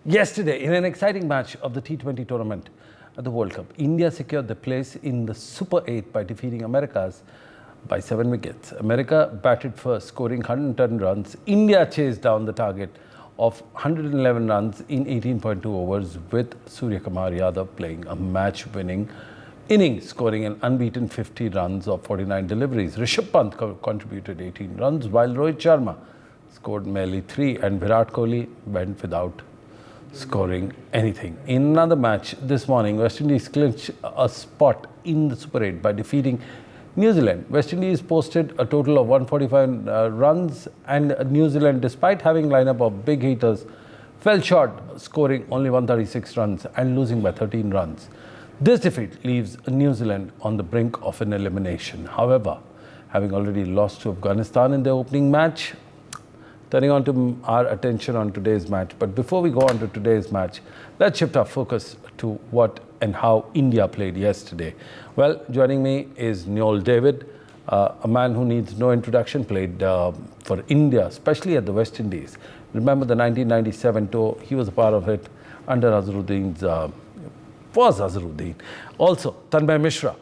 Yesterday, in an exciting match of the T20 tournament at the World Cup, India secured the place in the Super 8 by defeating Americas by 7 wickets. America batted first, scoring 110 runs. India chased down the target of 111 runs in 18.2 overs, with Surya Kumar Yadav playing a match-winning innings, scoring an unbeaten 50 runs of 49 deliveries. Rishabh Pant contributed 18 runs, while Rohit Sharma scored merely 3, and Virat Kohli went without scoring anything. In another match this morning, West Indies clinched a spot in the Super 8 by defeating New Zealand. West Indies posted a total of 145 runs, and New Zealand, despite having a lineup of big hitters, fell short, scoring only 136 runs and losing by 13 runs. This defeat leaves New Zealand on the brink of an elimination. However, having already lost to Afghanistan in their opening match, turning on to our attention on today's match. But before we go on to today's match, let's shift our focus to what and how India played yesterday. Well, joining me is Noel David, a man who needs no introduction, played for India, especially at the West Indies. Remember the 1997 tour, he was a part of it under Azharuddin's, Also, Tanmay Mishra,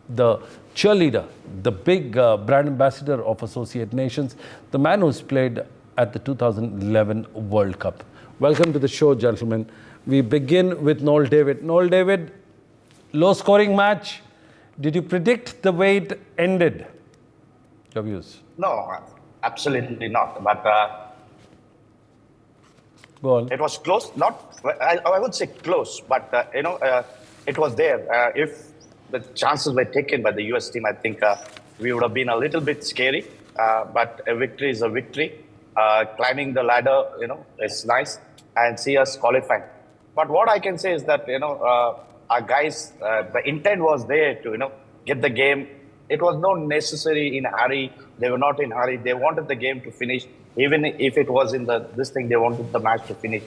the cheerleader, the big brand ambassador of Associate Nations, the man who's played at the 2011 World Cup. Welcome to the show, gentlemen. We begin with Noel David. Noel David, low-scoring match. Did you predict the way it ended? Your views? No, absolutely not. But go on. It was close. I would say close, but it was there. If the chances were taken by the US team, I think we would have been a little bit scary. But a victory is a victory. Climbing the ladder, is nice, and see us qualifying. But what I can say is that our guys, the intent was there to get the game. It was not necessary in a hurry. They were not in a hurry. They wanted the game to finish, even if it was in this thing. They wanted the match to finish.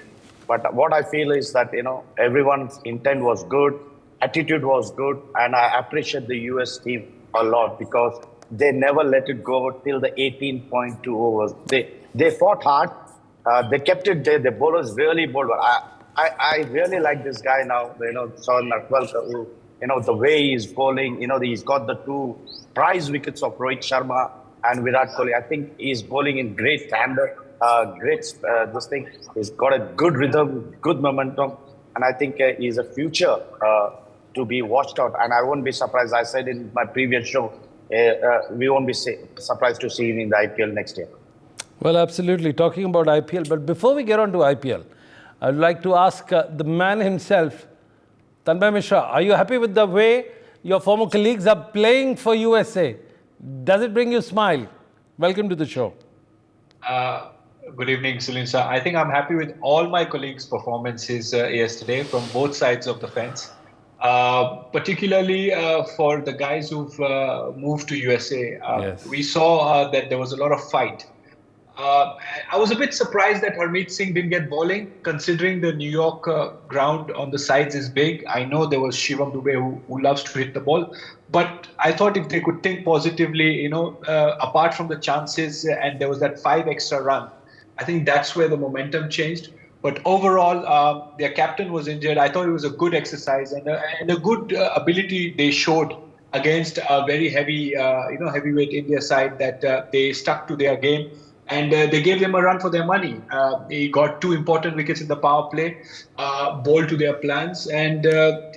But what I feel is that everyone's intent was good. Attitude was good, and I appreciate the US team a lot because they never let it go till the 18.2 overs. They fought hard. They kept it there. The bowlers really bowled well. I really like this guy now. Saurabh Natwalkar, who the way he's bowling. He's got the 2 prize wickets of Rohit Sharma and Virat Kohli. I think he's bowling in great tandem. This thing. He's got a good rhythm, good momentum, and I think he's a future to be watched out. And I won't be surprised. I said in my previous show, we won't be surprised to see him in the IPL next year. Well, absolutely. Talking about IPL, but before we get on to IPL, I'd like to ask the man himself, Tanmay Mishra, are you happy with the way your former colleagues are playing for USA? Does it bring you a smile? Welcome to the show. Good evening, Sunil sir. I think I'm happy with all my colleagues' performances yesterday from both sides of the fence. Particularly for the guys who've moved to USA. Yes. We saw that there was a lot of fight. I was a bit surprised that Harmeet Singh didn't get bowling, considering the New York ground on the sides is big. I know there was Shivam Dube who loves to hit the ball, but I thought if they could think positively, apart from the chances, and there was that 5 extra run, I think that's where the momentum changed. But overall, their captain was injured. I thought it was a good exercise and a good ability they showed against a very heavy, heavyweight India side that they stuck to their game. And they gave them a run for their money. He got 2 important wickets in the power play, bowled to their plans. And, the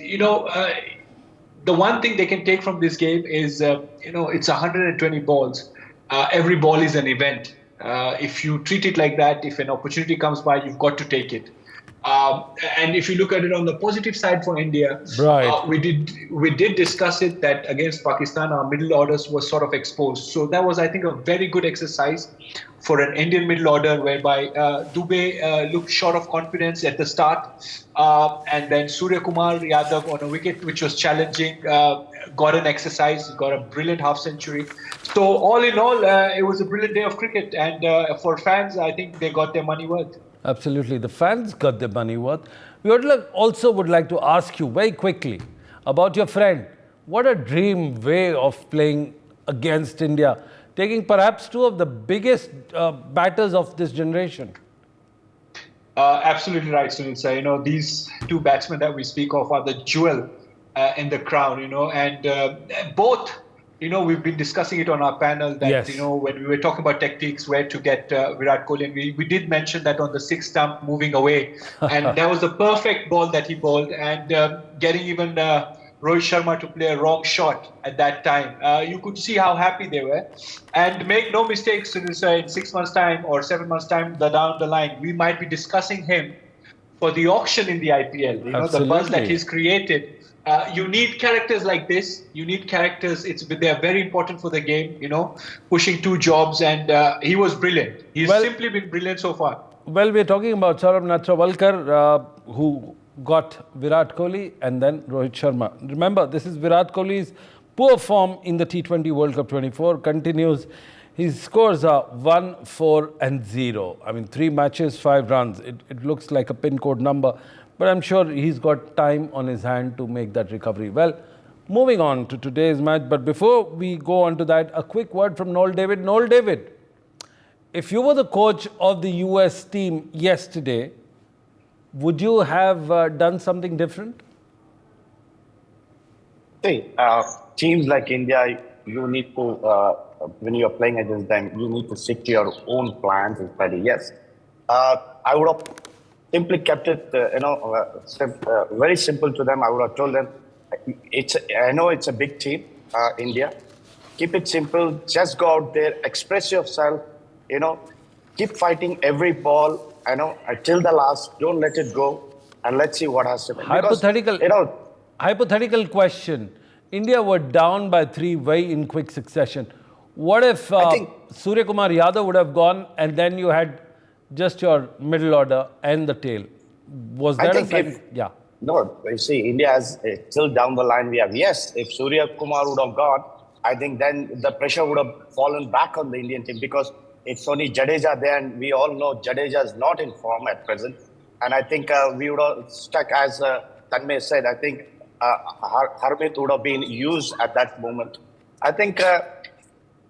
one thing they can take from this game is, it's 120 balls. Every ball is an event. If you treat it like that, if an opportunity comes by, you've got to take it. And if you look at it on the positive side for India, right. We did discuss it that against Pakistan, our middle orders were sort of exposed. So that was, I think, a very good exercise for an Indian middle order, whereby Dube looked short of confidence at the start, and then Surya Kumar Yadav on a wicket which was challenging got an exercise, got a brilliant half century. So all in all, it was a brilliant day of cricket, and for fans, I think they got their money worth. Absolutely. The fans got their money worth. We also would like to ask you very quickly about your friend. What a dream way of playing against India, taking perhaps 2 of the biggest batters of this generation. Absolutely right, Sunil sir. These two batsmen that we speak of are the jewel in the crown, and both, we've been discussing it on our panel that, Yes. when we were talking about tactics, where to get Virat Kohli, and we did mention that on the sixth stump moving away, and that was the perfect ball that he bowled, and getting even Rohit Sharma to play a wrong shot at that time. You could see how happy they were. And make no mistakes, in 6 months' time or 7 months' time down the line, we might be discussing him for the auction in the IPL. The buzz that he's created. You need characters like this. You need characters. They are very important for the game, pushing two jobs. And he was brilliant. He's simply been brilliant so far. Well, we're talking about Saurabh Netravalkar, who got Virat Kohli and then Rohit Sharma. Remember, this is Virat Kohli's poor form in the T20 World Cup 24 continues. His scores are 1, 4 and 0. I mean, 3 matches, 5 runs. It looks like a pin code number, but I'm sure he's got time on his hand to make that recovery. Well, moving on to today's match, but before we go on to that, a quick word from Noel David. Noel David, if you were the coach of the US team yesterday, would you have done something different? See, teams like India, you need to, when you're playing against them, you need to stick to your own plans and study. Yes, I would have simply kept it, very simple to them. I would have told them, I know it's a big team, India. Keep it simple. Just go out there, express yourself. Keep fighting every ball. Till the last. Don't let it go, and let's see what has to happen. Hypothetical question. India were down by 3 way in quick succession. What if Surya Kumar Yadav would have gone and then you had just your middle order and the tail? Was that No, you see, India has still down the line. We have, yes, if Surya Kumar would have gone, I think then the pressure would have fallen back on the Indian team because it's only Jadeja there, and we all know Jadeja is not in form at present. And I think we would have stuck, as Tanmay said, I think Harmit would have been used at that moment. I think,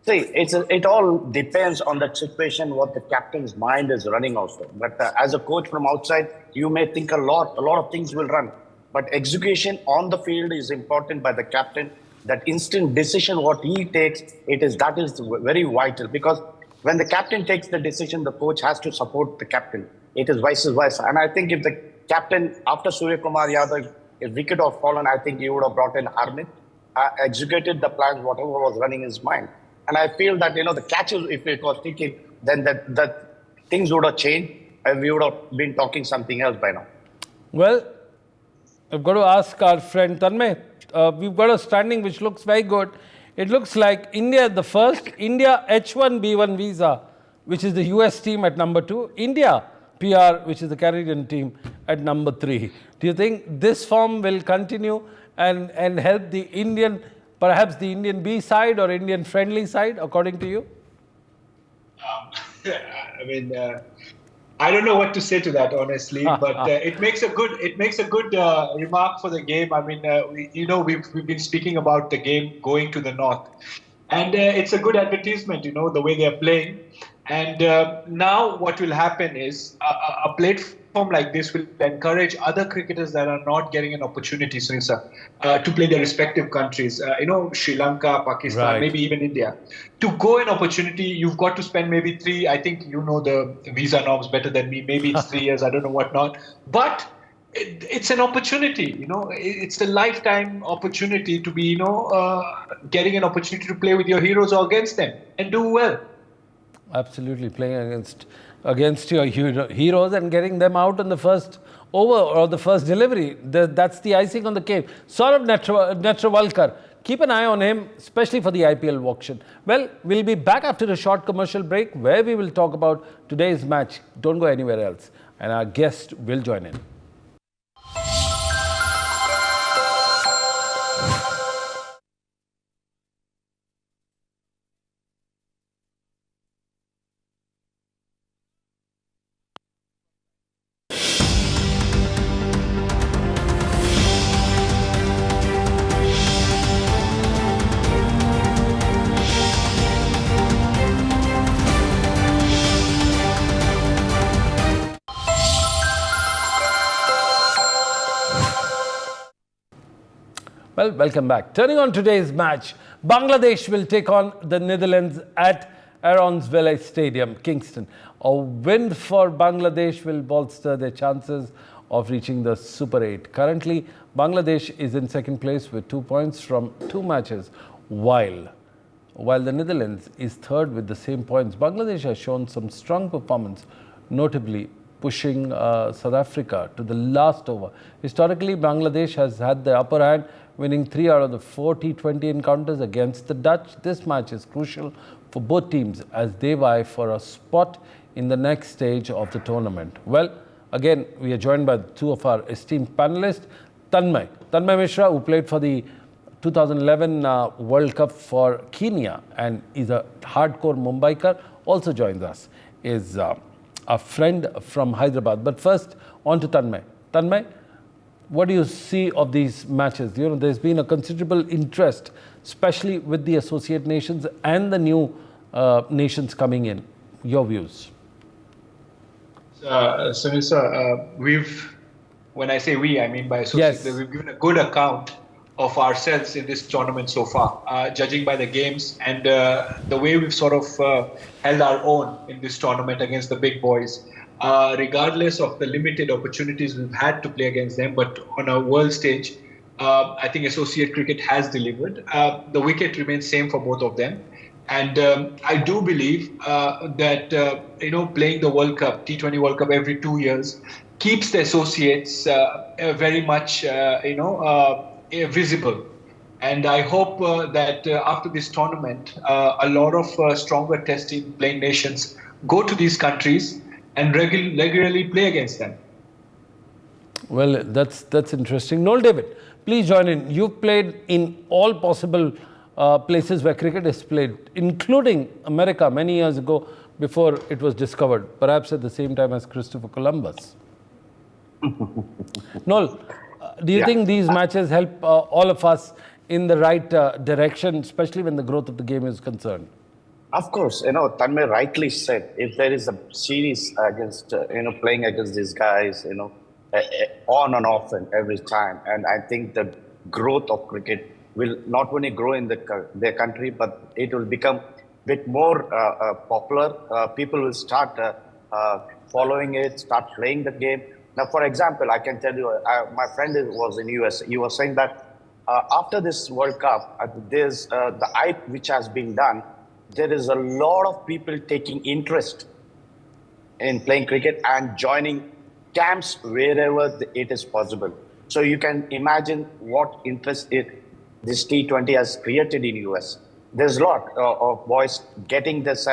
it all depends on the situation, what the captain's mind is running also. But as a coach from outside, you may think a lot of things will run. But execution on the field is important by the captain. That instant decision, what he takes, that is very vital, because when the captain takes the decision, the coach has to support the captain. It is vice versa. And I think if the captain, after Surya Kumar Yadav, if wicket had fallen, I think he would have brought in Harmit, executed the plans, whatever was running in his mind. And I feel that, the catches, if it was taken, then that things would have changed and we would have been talking something else by now. Well, I've got to ask our friend Tanmay. We've got a standing which looks very good. It looks like India at the first, India H1B1 visa, which is the US team at number 2, India PR, which is the Canadian team at number 3. Do you think this form will continue and help the Indian, perhaps the Indian B side or Indian friendly side, according to you? I don't know what to say to that, honestly, but it makes a good remark for the game. We've been speaking about the game going to the north, and it's a good advertisement, the way they're playing. And now what will happen is a platform like this will encourage other cricketers that are not getting an opportunity, to play their respective countries. Sri Lanka, Pakistan, right, maybe even India. To go an opportunity, you've got to spend maybe 3, I think you know the visa norms better than me, maybe it's 3 years, I don't know what not. But it's an opportunity, it's the lifetime opportunity to be, getting an opportunity to play with your heroes or against them and do well. Absolutely, playing against your heroes and getting them out in the first over or the first delivery. That's the icing on the cake. Saurabh Netravalkar, keep an eye on him, especially for the IPL auction. Well, we'll be back after a short commercial break where we will talk about today's match. Don't go anywhere else. And our guest will join in. Well, welcome back. Turning on today's match, Bangladesh will take on the Netherlands at Aronsville Stadium, Kingston. A win for Bangladesh will bolster their chances of reaching the Super 8. Currently, Bangladesh is in second place with 2 points from 2 matches, while the Netherlands is third with the same points. Bangladesh has shown some strong performance, notably pushing South Africa to the last over. Historically, Bangladesh has had the upper hand, winning 3 out of the 4 T20 encounters against the Dutch. This match is crucial for both teams as they vie for a spot in the next stage of the tournament. Well, again, we are joined by 2 of our esteemed panelists. Tanmay Mishra, who played for the 2011 World Cup for Kenya and is a hardcore Mumbaiker, also joins us, is a friend from Hyderabad. But first, on to Tanmay. Tanmay, what do you see of these matches? You know, there's been a considerable interest, especially with the associate nations and the new nations coming in. Your views? When I say we, I mean by associates, Yes. we've given a good account of ourselves in this tournament so far, judging by the games and the way we've sort of held our own in this tournament against the big boys. Regardless of the limited opportunities we've had to play against them, but on a world stage, I think associate cricket has delivered. The wicket remains same for both of them. And I do believe that, playing the World Cup, T20 World Cup every 2 years, keeps the associates very much, visible. And I hope that after this tournament, a lot of stronger testing playing nations go to these countries and regularly play against them. Well, that's interesting. Noel David, please join in. You've played in all possible places where cricket is played, including America many years ago before it was discovered, perhaps at the same time as Christopher Columbus. Noel, do you think these matches help all of us in the right direction, especially when the growth of the game is concerned? Of course, Tanmay rightly said, if there is a series against, playing against these guys, on and off and every time. And I think the growth of cricket will not only grow in their country, but it will become a bit more popular. People will start following it, start playing the game. Now, for example, I can tell you, my friend was in US. He was saying that after this World Cup, there's the hype which has been done. There is a lot of people taking interest in playing cricket and joining camps wherever it is possible. So you can imagine what interest this T20 has created in US. There's a lot of boys getting this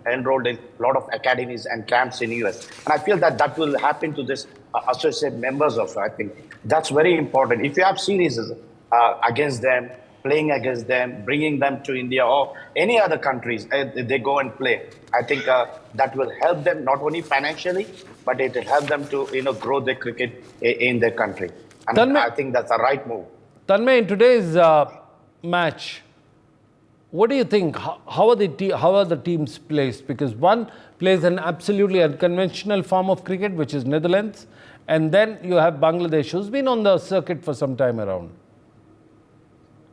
enrolled in a lot of academies and camps in US. And I feel that will happen to this associate members also. I think that's very important. If you have series against them, playing against them, bringing them to India or any other countries, they go and play. I think that will help them not only financially, but it will help them to grow their cricket in their country. And I think that's a right move. Tanmay, in today's match, what do you think? How are the teams placed? Because one plays an absolutely unconventional form of cricket, which is Netherlands, and then you have Bangladesh, who's been on the circuit for some time around.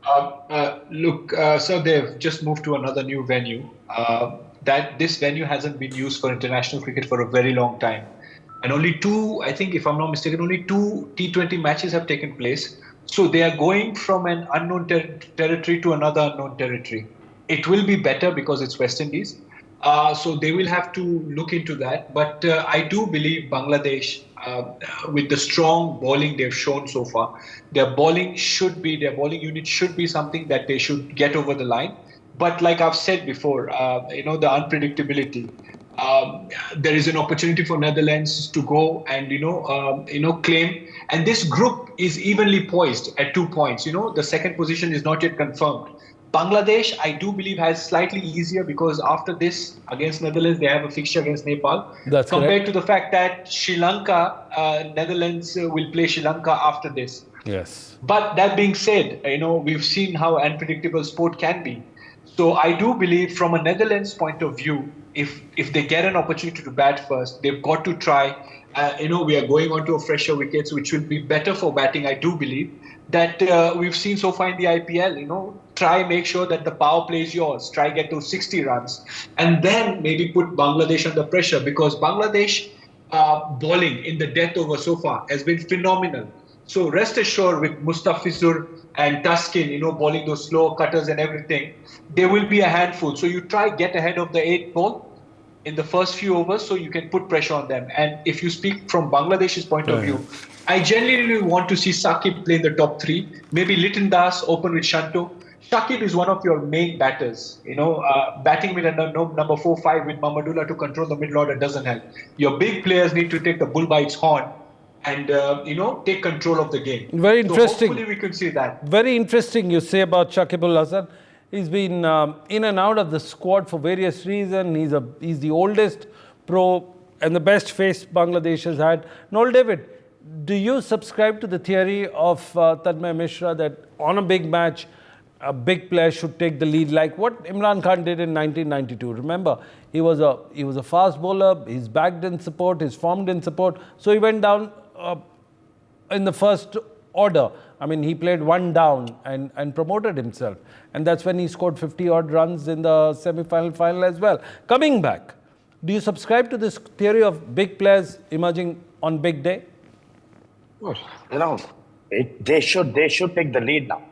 So they've just moved to another new venue. This venue hasn't been used for international cricket for a very long time. And only 2, I think if I'm not mistaken, only 2 T20 matches have taken place. So they are going from an unknown territory to another unknown territory. It will be better because it's West Indies. So they will have to look into that. But I do believe Bangladesh, with the strong bowling they've shown so far, their bowling unit should be something that they should get over the line. But like I've said before, the unpredictability. There is an opportunity for Netherlands to go and claim, and this group is evenly poised at 2 points. The second position is not yet confirmed. Bangladesh, I do believe, has slightly easier because after this against Netherlands, they have a fixture against Nepal. That's compared correct. to the fact that Sri Lanka, Netherlands will play Sri Lanka after this. Yes. But that being said, we've seen how unpredictable sport can be. So I do believe from a Netherlands point of view, if they get an opportunity to bat first, they've got to try. We are going on to a fresher wickets, which will be better for batting. I do believe that we've seen so far in the IPL. Try make sure that the power play is yours. Try get those 60 runs, and then maybe put Bangladesh under pressure, because Bangladesh bowling in the death over so far has been phenomenal. So rest assured, with Mustafizur and Tuskin, bowling those slow cutters and everything, there will be a handful. So you try get ahead of the 8 ball in the first few overs, so you can put pressure on them. And if you speak from Bangladesh's point of view, I genuinely want to see Saqib play in the top 3. Maybe Liton Das open with Shanto. Shakib is one of your main batters. Batting with a number 4-5 with Mamadullah to control the middle order doesn't help. Your big players need to take the bull by its horn and take control of the game. Very interesting. So hopefully we could see that. Very interesting you say about Shakib Al Hasan. He's been in and out of the squad for various reasons. He's the oldest pro and the best face Bangladesh has had. Noel David, do you subscribe to the theory of Tadmay Mishra that on a big match, a big player should take the lead, like what Imran Khan did in 1992? Remember, he was a fast bowler. He's backed in support. He's formed in support. So he went down in the first order. I mean, he played one down and promoted himself. And that's when he scored 50-odd runs in the semi-final, final as well. Coming back, do you subscribe to this theory of big players emerging on big day? They should take the lead now,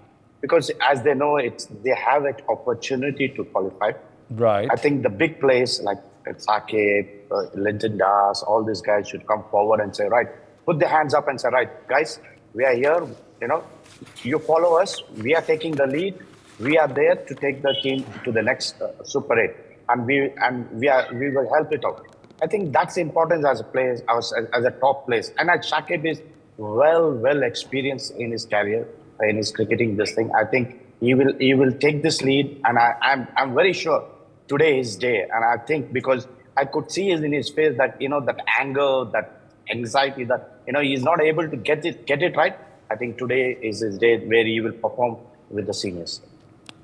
because as they know, they have an opportunity to qualify. Right. I think the big players like Saqib, Linton Das, all these guys should come forward and say, right, put their hands up and say, right, guys, we are here. You follow us. We are taking the lead. We are there to take the team to the next Super 8, and we will help it out. I think that's the importance as a player, as a top player. And Shakib is well experienced in his career, in his cricketing. This thing, I think he will take this lead, and I'm very sure today is day. And I think because I could see in his face that that anger, that anxiety, that he's not able to get it right. I think today is his day where he will perform with the seniors.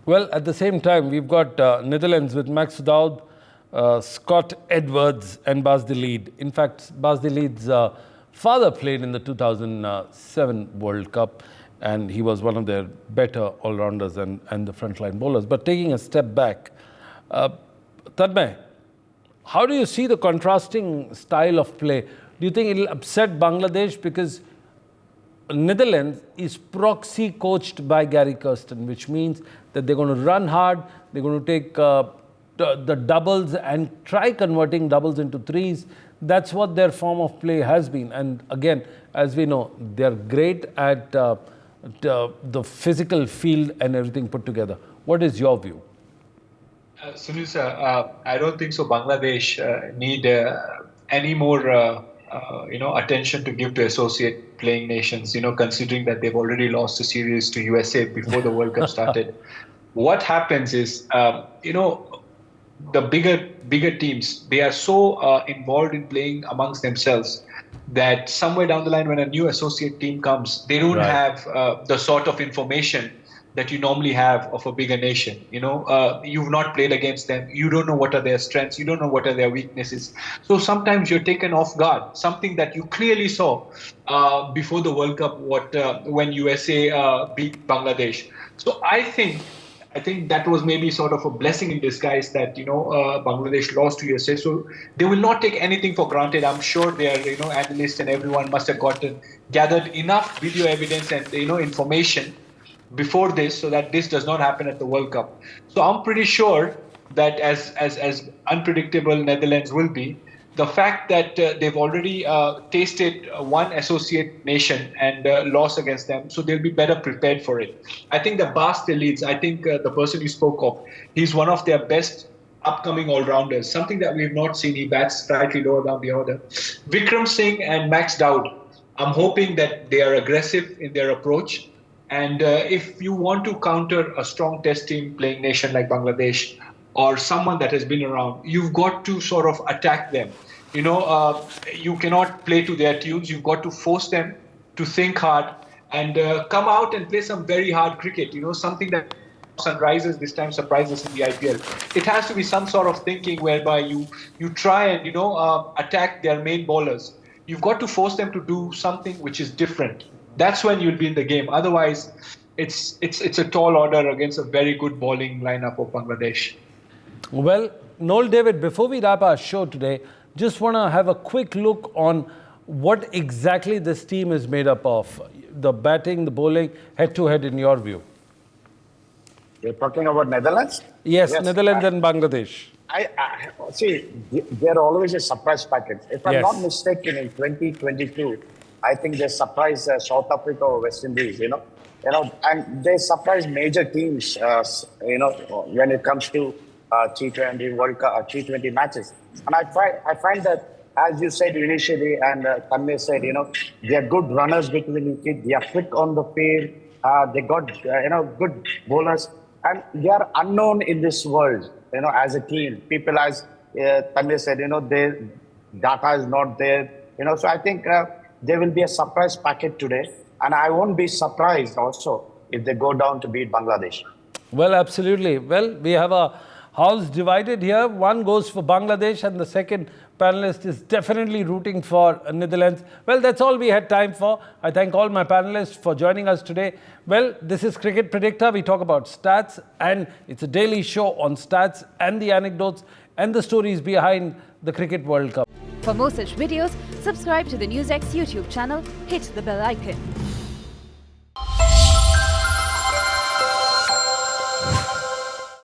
Well, at the same time, we've got Netherlands with Max Daud, Scott Edwards and Bas de Leede. In fact, Bas de Leede's father played in the 2007 World Cup, and he was one of their better all-rounders and the frontline bowlers. But taking a step back, Tadmay, how do you see the contrasting style of play? Do you think it'll upset Bangladesh? Because Netherlands is proxy coached by Gary Kirsten, which means that they're going to run hard, they're going to take the doubles and try converting doubles into threes. That's what their form of play has been. And again, as we know, they're great at the physical field and everything put together. What is your view? Sunil sir, I don't think so. Bangladesh need any more attention to give to associate playing nations, considering that they've already lost a series to USA before the World Cup started. What happens is, the bigger teams, they are so involved in playing amongst themselves that somewhere down the line, when a new associate team comes, they don't have the sort of information that you normally have of a bigger nation. You've not played against them. You don't know what are their strengths. You don't know what are their weaknesses. So sometimes you're taken off guard, something that you clearly saw before the World Cup, when USA beat Bangladesh. So I think that was maybe sort of a blessing in disguise that, Bangladesh lost to USA. So they will not take anything for granted. I'm sure their, analysts and everyone must have gathered enough video evidence and, information before this, so that this does not happen at the World Cup. So I'm pretty sure that as unpredictable Netherlands will be, the fact that they've already tasted one associate nation and lost against them, so they'll be better prepared for it. I think the Bas de Leedes, the person you spoke of, he's one of their best upcoming all-rounders, something that we've not seen. He bats slightly lower down the order. Vikram Singh and Max Daud, I'm hoping that they are aggressive in their approach. And if you want to counter a strong test team playing nation like Bangladesh, or someone that has been around, you've got to sort of attack them. You cannot play to their tunes. You've got to force them to think hard and come out and play some very hard cricket, something that Sunrisers this time surprised us in the IPL. It has to be some sort of thinking whereby you try and attack their main bowlers. You've got to force them to do something which is different. That's when you'll be in the game. Otherwise, it's a tall order against a very good bowling lineup of Bangladesh. Well, Noel David, before we wrap our show today, just want to have a quick look on what exactly this team is made up of. The batting, the bowling, head-to-head in your view. You're talking about Netherlands? Yes, Netherlands and Bangladesh. I see, they're always a surprise package. If I'm not mistaken, in 2022, I think they surprised South Africa or West Indies, and they surprise major teams, when it comes to T20 World Cup, T20 matches. And I find that, as you said initially, and Tanmay said, they are good runners between wickets. They are quick on the field. They got, good bowlers, and they are unknown in this world. As a team, people, as Tanmay said, their data is not there. So I think there will be a surprise packet today, and I won't be surprised also if they go down to beat Bangladesh. Well, absolutely. Well, we have a house divided here. One goes for Bangladesh and the second panelist is definitely rooting for Netherlands. Well, that's all we had time for. I thank all my panelists for joining us today. Well, this is Cricit Predicta. We talk about stats, and it's a daily show on stats and the anecdotes and the stories behind the Cricket World Cup. For more such videos, subscribe to the NewsX YouTube channel, hit the bell icon.